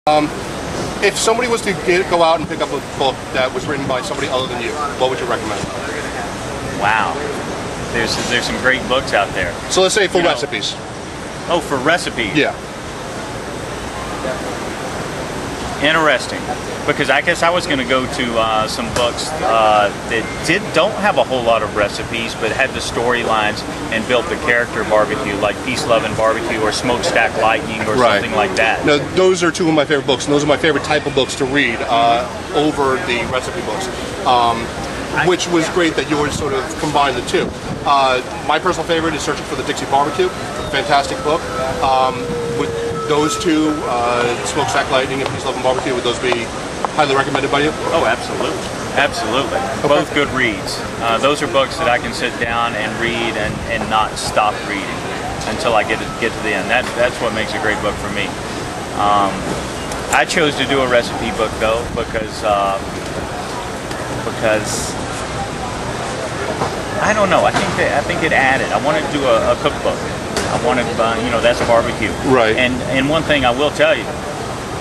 If somebody was to go out and pick up a book that was written by somebody other than you, what would you recommend? Wow, there's some great books out there. So let's say for recipes. Oh, for recipes. Yeah. Interesting, because I guess I was going to go to some books that don't have a whole lot of recipes, but had the storylines and built the character barbecue, like Peace, Love, and Barbecue, or Smokestack Lightning, or something like that. Now, those are two of my favorite books, and those are my favorite type of books to read over the recipe books. Which was great that yours sort of combined the two. My personal favorite is Searching for the Dixie Barbecue. Fantastic book. With those two, Smokestack Lightning and Peace, Love, and Barbecue, would those be highly recommended by you? Oh, absolutely. Absolutely. Okay. Both good reads. Those are books that I can sit down and read and not stop reading until I get to the end. That's what makes a great book for me. I chose to do a recipe book, though, because I don't know. I think it added. I wanted to do a cookbook. I wanted, that's a barbecue. Right. And one thing I will tell you,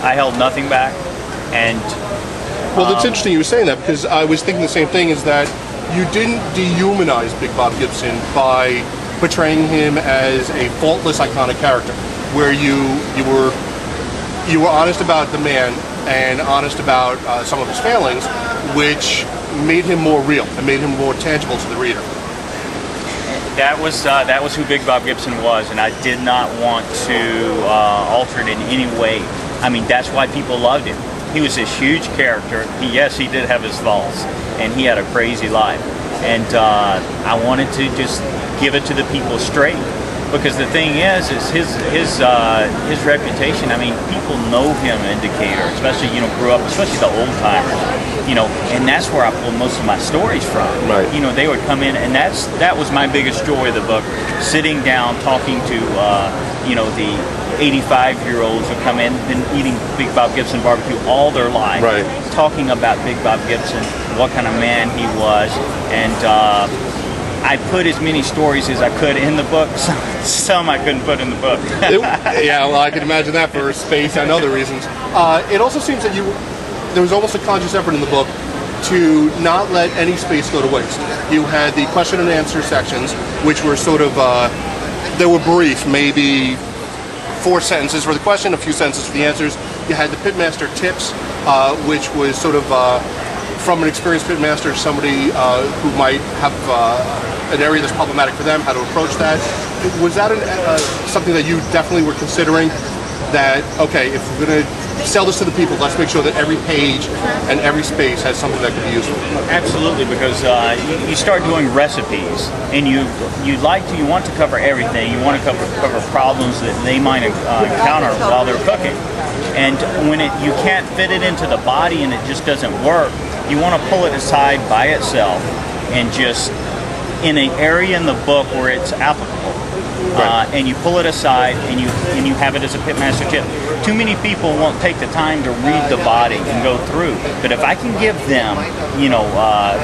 I held nothing back. And well, that's interesting you were saying that, because I was thinking the same thing. Is that you didn't dehumanize Big Bob Gibson by portraying him as a faultless, iconic character, where you were honest about the man and honest about some of his failings, which made him more real and made him more tangible to the reader. That was who Big Bob Gibson was, and I did not want to alter it in any way. I mean, that's why people loved him. He was this huge character. Yes, he did have his faults, and he had a crazy life. And I wanted to just give it to the people straight, because the thing is his reputation. I mean, people know him in Decatur, especially grew up, especially the old timers. And that's where I pull most of my stories from. Right. They would come in, and that was my biggest joy of the book. Sitting down, talking to the 85-year-olds who come in, been eating Big Bob Gibson barbecue all their life, right, talking about Big Bob Gibson, what kind of man he was, and I put as many stories as I could in the book. Some I couldn't put in the book. Yeah, well, I can imagine that for space and other reasons. It also seems that there was almost a conscious effort in the book to not let any space go to waste. You had the question and answer sections, which were sort of, they were brief, maybe 4 sentences for the question, a few sentences for the answers. You had the pitmaster tips, which was sort of from an experienced pitmaster, somebody who might have an area that's problematic for them, how to approach that. Was that something that you definitely were considering? That, okay, if we're going to sell this to the people, let's make sure that every page and every space has something that can be useful. Absolutely, because you start doing recipes, and you want to cover everything. You want to cover problems that they might encounter while they're cooking. And when you can't fit it into the body and it just doesn't work, you want to pull it aside by itself and just in an area in the book where it's applicable. Right. And you pull it aside and you have it as a pitmaster tip. Too many people won't take the time to read the body and go through. But if I can give them,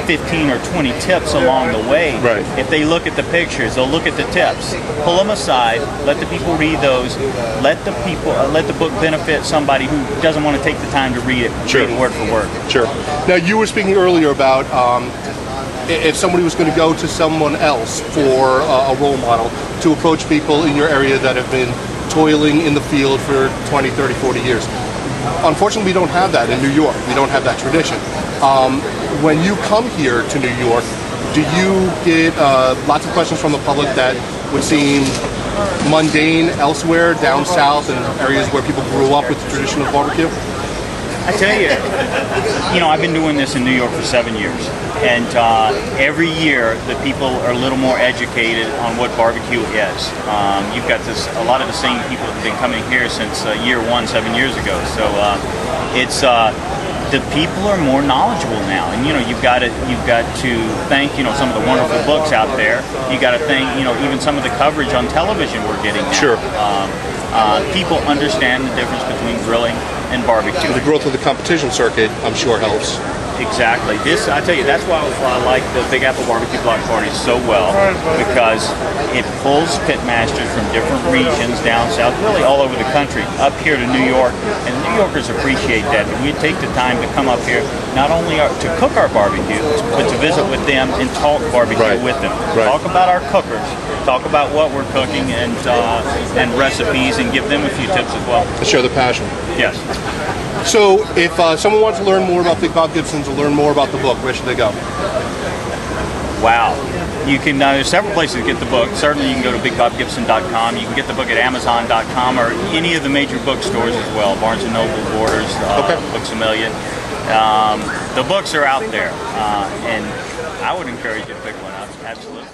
15 or 20 tips along the way, right, if they look at the pictures, they'll look at the tips. Pull them aside. Let the people read those. Let the book benefit somebody who doesn't want to take the time to read it, sure, read it word for word. Sure. Now, you were speaking earlier about if somebody was going to go to someone else for a role model to approach people in your area that have been toiling in the field for 20, 30, 40 years. Unfortunately, we don't have that in New York. We don't have that tradition. When you come here to New York, do you get lots of questions from the public that would seem mundane elsewhere, down south, in areas where people grew up with the tradition of barbecue? I tell you, I've been doing this in New York for 7 years, and every year the people are a little more educated on what barbecue is. You've got a lot of the same people that have been coming here since year one, 7 years ago. So the people are more knowledgeable now, and you've got to thank some of the wonderful books out there. You got to thank even some of the coverage on television we're getting now. Sure. People understand the difference between grilling and barbecue. The growth of the competition circuit, I'm sure, helps. Exactly. This, I tell you, that's why I like the Big Apple Barbecue Block Parties so well, because it pulls pitmasters from different regions down south, really all over the country, up here to New York, and New Yorkers appreciate that. And we take the time to come up here, not only to cook our barbecue, but to visit with them and talk barbecue with them. Talk about our cookers, talk about what we're cooking and recipes, and give them a few tips as well. To share the passion. Yes. So, if someone wants to learn more about Big Bob Gibson's or learn more about the book, where should they go? Wow. You can, there's several places to get the book. Certainly you can go to bigbobgibson.com. You can get the book at amazon.com or any of the major bookstores as well. Barnes & Noble, Borders, Books A Million. The books are out there, and I would encourage you to pick one up. Absolutely.